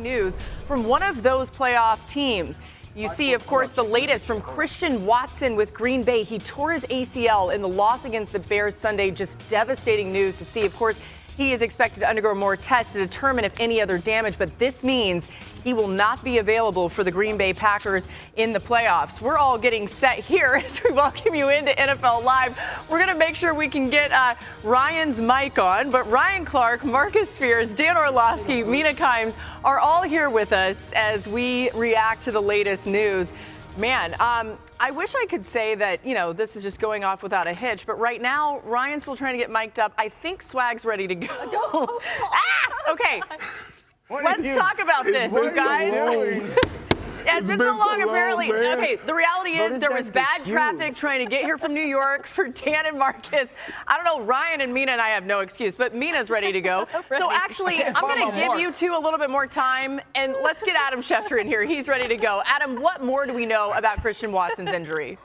news from one of those playoff teams. You see, of course, the latest from Christian Watson with Green Bay. He tore his ACL in the loss against the Bears Sunday. Just devastating news to see. Of course, he is expected to undergo more tests to determine if any other damage, but this means he will not be available for the Green Bay Packers in the playoffs. We're all getting set here as we welcome you into NFL Live. We're going to make sure we can get Ryan's mic on, but Ryan Clark, Marcus Spears, Dan Orlovsky, Mina Kimes are all here with us as we react to the latest news. Man, I wish I could say that, this is just going off without a hitch, but right now, Ryan's still trying to get mic'd up. I think Swag's ready to go. Okay, let's talk about this, you guys. Yeah, it's been so long, apparently. Man. Okay, the reality is there was bad traffic trying to get here from New York for Dan and Marcus. I don't know, Ryan and Mina and I have no excuse, but Mina's ready to go. So actually, I'm going to give you two a little bit more time, and let's get Adam Schefter in here. He's ready to go. Adam, what more do we know about Christian Watson's injury?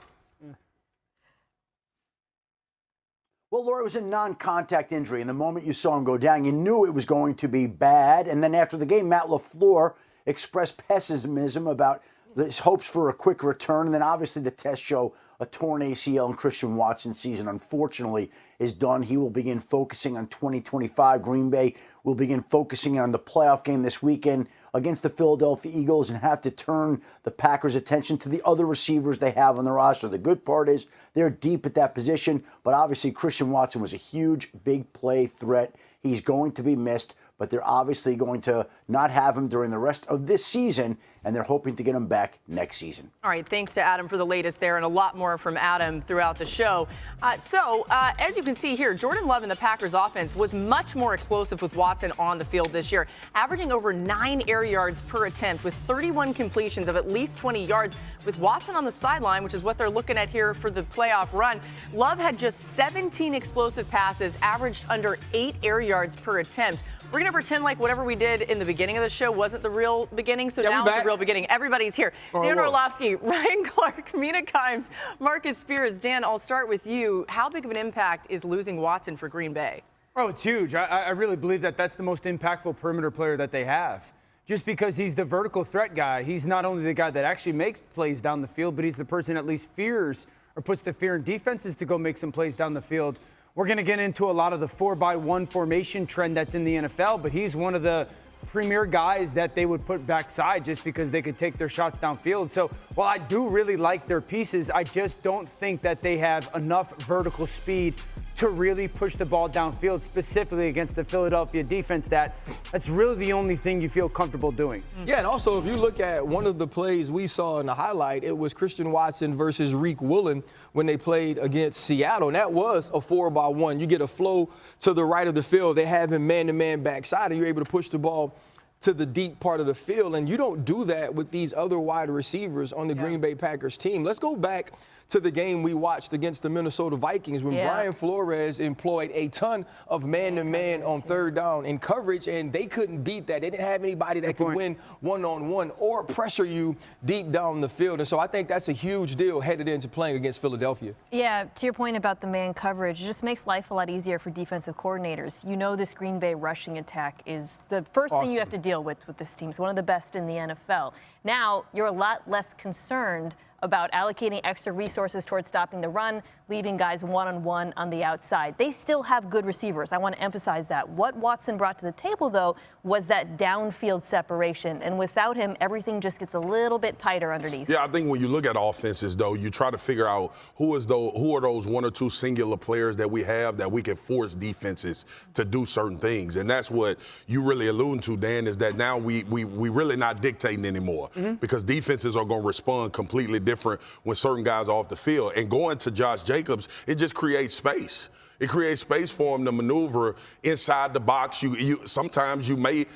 Well, Laura, it was a non-contact injury, and the moment you saw him go down, you knew it was going to be bad. And then after the game, Matt LaFleur expressed pessimism about his hopes for a quick return. And then obviously the tests show a torn ACL, and Christian Watson's season, unfortunately, is done. He will begin focusing on 2025. Green Bay will begin focusing on the playoff game this weekend against the Philadelphia Eagles and have to turn the Packers' attention to the other receivers they have on the roster. The good part is they're deep at that position, but obviously Christian Watson was a huge, big play threat. He's going to be missed, but they're obviously going to not have him during the rest of this season, and they're hoping to get him back next season. All right, thanks to Adam for the latest there, and a lot more from Adam throughout the show. As you can see here, Jordan Love in the Packers offense was much more explosive with Watson on the field this year, averaging over 9 air yards per attempt with 31 completions of at least 20 yards. With Watson on the sideline, which is what they're looking at here for the playoff run, Love had just 17 explosive passes, averaged under 8 air yards per attempt. We're going to pretend like whatever we did in the beginning of the show wasn't the real beginning, so now it's the real beginning. Everybody's here. Dan Orlovsky, Ryan Clark, Mina Kimes, Marcus Spears. Dan, I'll start with you. How big of an impact is losing Watson for Green Bay? Oh, it's huge. I really believe that that's the most impactful perimeter player that they have. Just because he's the vertical threat guy. He's not only the guy that actually makes plays down the field, but he's the person that at least fears or puts the fear in defenses to go make some plays down the field. We're going to get into a lot of the 4-by-1 formation trend that's in the NFL, but he's one of the premier guys that they would put backside just because they could take their shots downfield. So while I do really like their pieces, I just don't think that they have enough vertical speed to really push the ball downfield, specifically against the Philadelphia defense. That's really the only thing you feel comfortable doing. Yeah, and also if you look at one of the plays we saw in the highlight, it was Christian Watson versus Reek Woolen when they played against Seattle. And that was a 4-by-1. You get a flow to the right of the field. They have him man-to-man backside, and you're able to push the ball to the deep part of the field. And you don't do that with these other wide receivers on the Green Bay Packers team. Let's go back to the game we watched against the Minnesota Vikings when Brian Flores employed a ton of man-to-man on third down in coverage, and they couldn't beat that. They didn't have anybody that could win one-on-one or pressure you deep down the field. And so I think that's a huge deal headed into playing against Philadelphia. Yeah, to your point about the man coverage, it just makes life a lot easier for defensive coordinators. You know this Green Bay rushing attack is the first thing you have to deal with this team. It's one of the best in the NFL. Now, you're a lot less concerned about allocating extra resources towards stopping the run, leaving guys one-on-one on the outside. They still have good receivers. I want to emphasize that. What Watson brought to the table, though, was that downfield separation. And without him, everything just gets a little bit tighter underneath. Yeah, I think when you look at offenses, though, you try to figure out who are those one or two singular players that we have that we can force defenses to do certain things. And that's what you really alluding to, Dan, is that now we really not dictating anymore because defenses are going to respond completely different when certain guys are off the field. And going to Josh Jacobs, it just creates space. It creates space for him to maneuver inside the box. Sometimes you may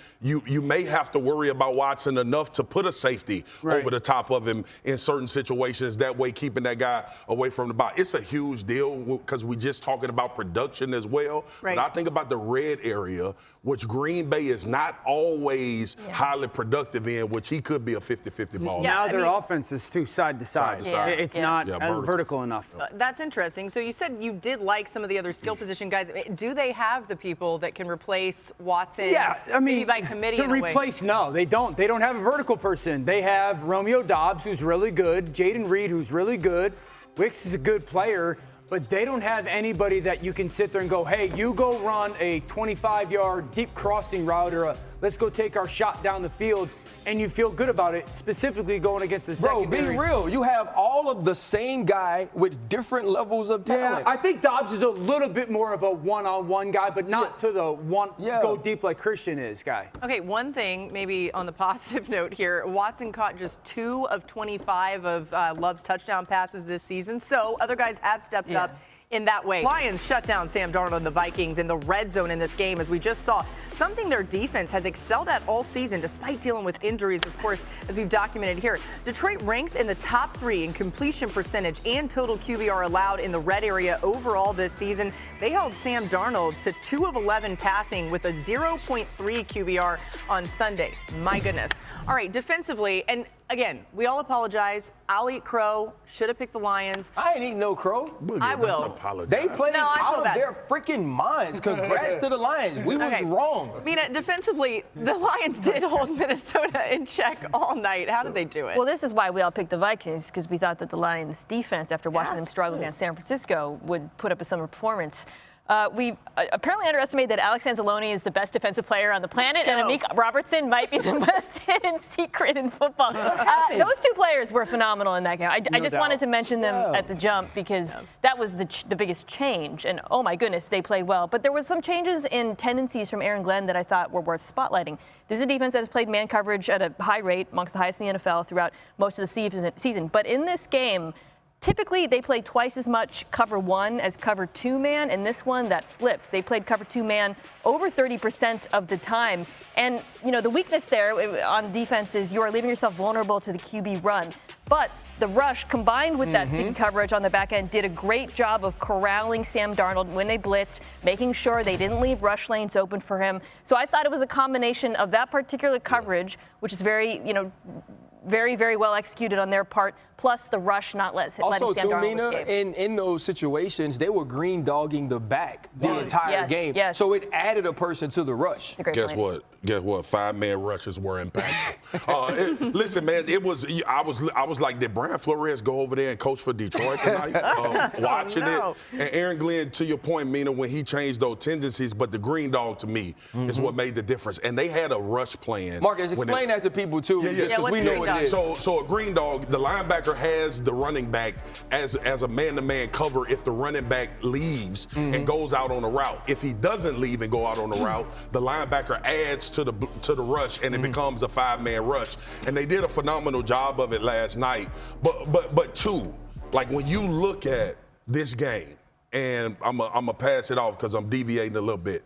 have to worry about Watson enough to put a safety over the top of him in certain situations, that way keeping that guy away from the box. It's a huge deal because we're just talking about production as well. But I think about the red area, which Green Bay is not always highly productive in, which he could be a 50-50 ball. Now their offense is too side to side. It's not vertical enough. That's interesting. So you said you did like some of the other skill position guys. Do they have the people that can replace Watson? Yeah, I mean, maybe by committee to in a way? replace, no, they don't. They don't have a vertical person. They have Romeo Dobbs, who's really good, Jaden Reed, who's really good. Wicks is a good player, but they don't have anybody that you can sit there and go, hey, you go run a 25-yard deep crossing route or a let's go take our shot down the field, and you feel good about it, specifically going against the secondary. Bro, be real. You have all of the same guy with different levels of talent. Yeah, I think Dobbs is a little bit more of a one-on-one guy, but not to the one go deep like Christian is guy. Okay, one thing maybe on the positive note here, Watson caught just 2 of 25 of Love's touchdown passes this season, so other guys have stepped up in that way. Lions shut down Sam Darnold and the Vikings in the red zone in this game, as we just saw, something their defense has excelled at all season despite dealing with injuries, of course, as we've documented here. Detroit ranks in the top 3 in completion percentage and total QBR allowed in the red area overall this season. They held Sam Darnold to 2 of 11 passing with a 0.3 QBR on Sunday. My goodness. All right, defensively, and again, we all apologize. I'll eat crow. Should have picked the Lions. I ain't eating no crow. I will. They played out of bad. their freaking minds. Congrats to the Lions. We was wrong. Mina, defensively, the Lions did hold Minnesota in check all night. How did they do it? Well, this is why we all picked the Vikings, because we thought that the Lions defense, after watching them struggle against San Francisco, would put up a summer performance. We apparently underestimated that Alex Anzalone is the best defensive player on the planet, and Amik Robertson might be the best hidden secret in football. Those 2 players were phenomenal in that game. I just wanted to mention them at the jump because that was the biggest change. And, oh, my goodness, they played well. But there was some changes in tendencies from Aaron Glenn that I thought were worth spotlighting. This is a defense that has played man coverage at a high rate, amongst the highest in the NFL throughout most of the season. But in this game, typically, they play twice as much cover 1 as cover 2 man, and this one that flipped. They played cover 2 man over 30% of the time. And, you know, the weakness there on defense is you are leaving yourself vulnerable to the QB run. But the rush, combined with that sticky coverage on the back end, did a great job of corralling Sam Darnold when they blitzed, making sure they didn't leave rush lanes open for him. So I thought it was a combination of that particular coverage, which is very, very, very well executed on their part, plus the rush not letting Sam Darnold escape. In those situations, they were green dogging the back the entire game. Yes. So it added a person to the rush. Guess what? 5-man rushes were impactful. Listen, man, I was like, did Brian Flores go over there and coach for Detroit tonight? Watching it. And Aaron Glenn, to your point, Mina, when he changed those tendencies, but the green dog to me is what made the difference. And they had a rush plan. Marcus, explain that to people too, because we know what it is. So a green dog, the linebacker has the running back as a man-to-man cover if the running back leaves and goes out on a route. If he doesn't leave and go out on the route, the linebacker adds to the rush, and it becomes a 5-man rush. And they did a phenomenal job of it last night. But two, like when you look at this game, and I'm gonna pass it off because I'm deviating a little bit.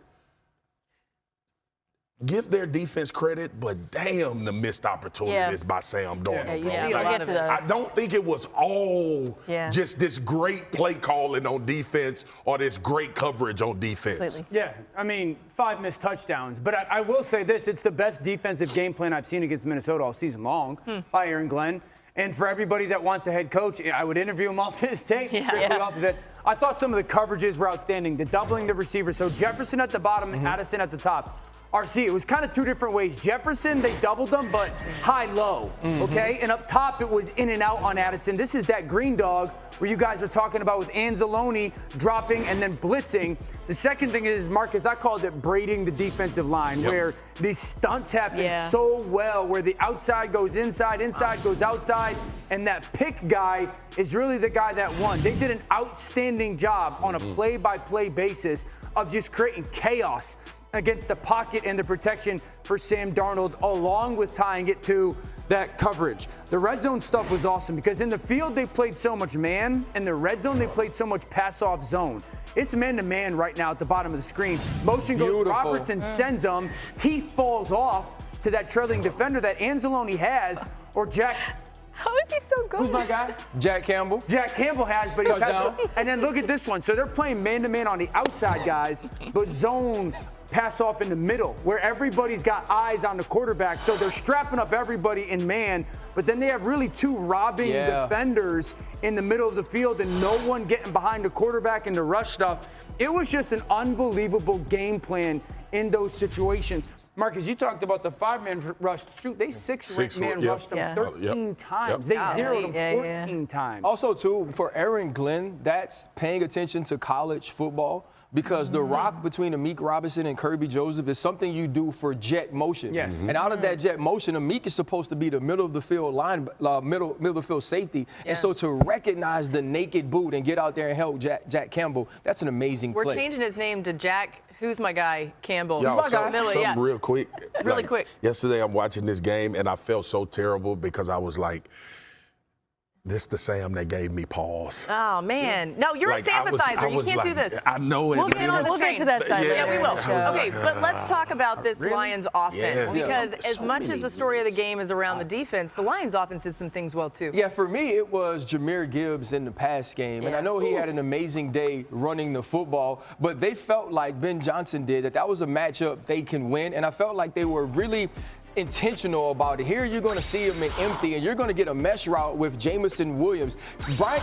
Give their defense credit, but damn the missed opportunities by Sam Darnold. Yeah, you see a lot of it. I don't think it was all just this great play calling on defense or this great coverage on defense. Completely. Yeah, I mean, 5 missed touchdowns. But I will say this, it's the best defensive game plan I've seen against Minnesota all season long by Aaron Glenn. And for everybody that wants a head coach, I would interview him off his tape, off of it. I thought some of the coverages were outstanding. The doubling the receivers. So Jefferson at the bottom, Addison at the top. RC, it was kind of 2 different ways. Jefferson, they doubled them, but high-low, okay? And up top, it was in and out on Addison. This is that green dog where you guys are talking about with Anzalone dropping and then blitzing. The second thing is, Marcus, I called it braiding the defensive line, where these stunts happen so well, where the outside goes inside, inside goes outside, and that pick guy is really the guy that won. They did an outstanding job on a play-by-play basis of just creating chaos against the pocket and the protection for Sam Darnold, along with tying it to that coverage. The red zone stuff was awesome because in the field they played so much man, in the red zone they played so much pass-off zone. It's man-to-man right now at the bottom of the screen. Motion goes, Robertson sends him. He falls off to that trailing defender that Anzalone has, or Jack. How is he so good? Who's my guy? Jack Campbell. Jack Campbell has, but he has. And then look at this one. So they're playing man-to-man on the outside guys, but zone pass off in the middle where everybody's got eyes on the quarterback. So they're strapping up everybody in man, but then they have really 2 robbing defenders in the middle of the field and no one getting behind the quarterback in the rush stuff. It was just an unbelievable game plan in those situations. Marcus, you talked about the 5-man rush. Shoot, they 6-man rushed them 13 times. They zeroed them 14 times. Also, too, for Aaron Glenn, that's paying attention to college football because the rock between Amik Robinson and Kirby Joseph is something you do for jet motion. Yes. And out of that jet motion, Amik is supposed to be the middle of the field middle of the field safety. And so to recognize the naked boot and get out there and help Jack Campbell, that's an amazing play. We're changing his name to Jack. Who's my guy? Campbell. Yo, Who's my guy? Millie, something real quick. Really quick. Yesterday, I'm watching this game, and I felt so terrible because I was like, this the Sam that gave me pause. Oh, man. No, you're Like, a Sam-pathizer. You can't do this. I know it. We'll get to that side. Yeah, we will. Yeah. Okay, but let's talk about this Lions offense Yes. because as So much many as the story of the game is around the defense, the Lions offense did some things well too. Yeah, for me, it was Jahmyr Gibbs in the pass game. And I know he had an amazing day running the football, but they felt like Ben Johnson did, that was a matchup they can win. And I felt like they were really intentional about it. Here you're going to see him in empty, and you're going to get a mesh route with Jamison Williams. Blake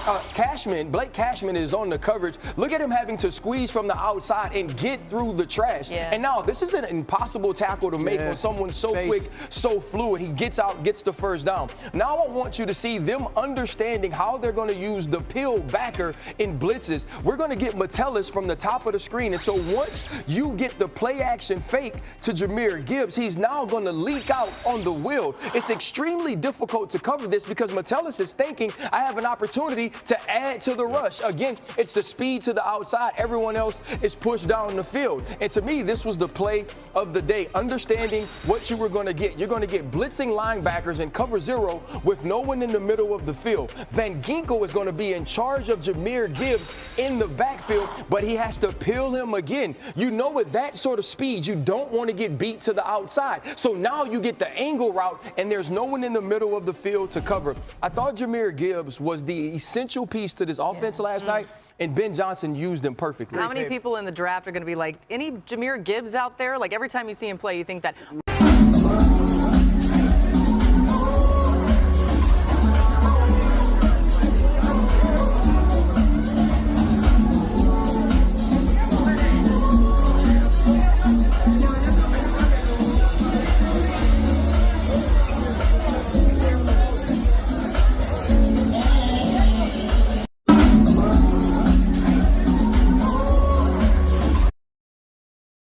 Cashman is on the coverage. Look at him having to squeeze from the outside and get through the trash. Yeah. And now this is an impossible tackle to make when someone's so quick, so fluid. He gets out, gets the first down. Now I want you to see them understanding how they're going to use the peel backer in blitzes. We're going to get Metellus from the top of the screen. And so once you get the play action fake to Jahmyr Gibbs, he's now going to leak out on the wheel. It's extremely difficult to cover this because Metellus is thinking, I have an opportunity to add to the rush. Again, it's the speed to the outside. Everyone else is pushed down the field. And to me, this was the play of the day, understanding what you were going to get. You're going to get blitzing linebackers in cover 0 with no one in the middle of the field. Van Ginkel is going to be in charge of Jahmyr Gibbs in the backfield, but he has to peel him again. You know, with that sort of speed, you don't want to get beat to the outside. So now you get the angle route, and there's no one in the middle of the field to cover. I thought Jahmyr Gibbs was the essential piece to this offense last night, and Ben Johnson used him perfectly. How many people in the draft are going to be like, any Jahmyr Gibbs out there? Like every time you see him play, you think that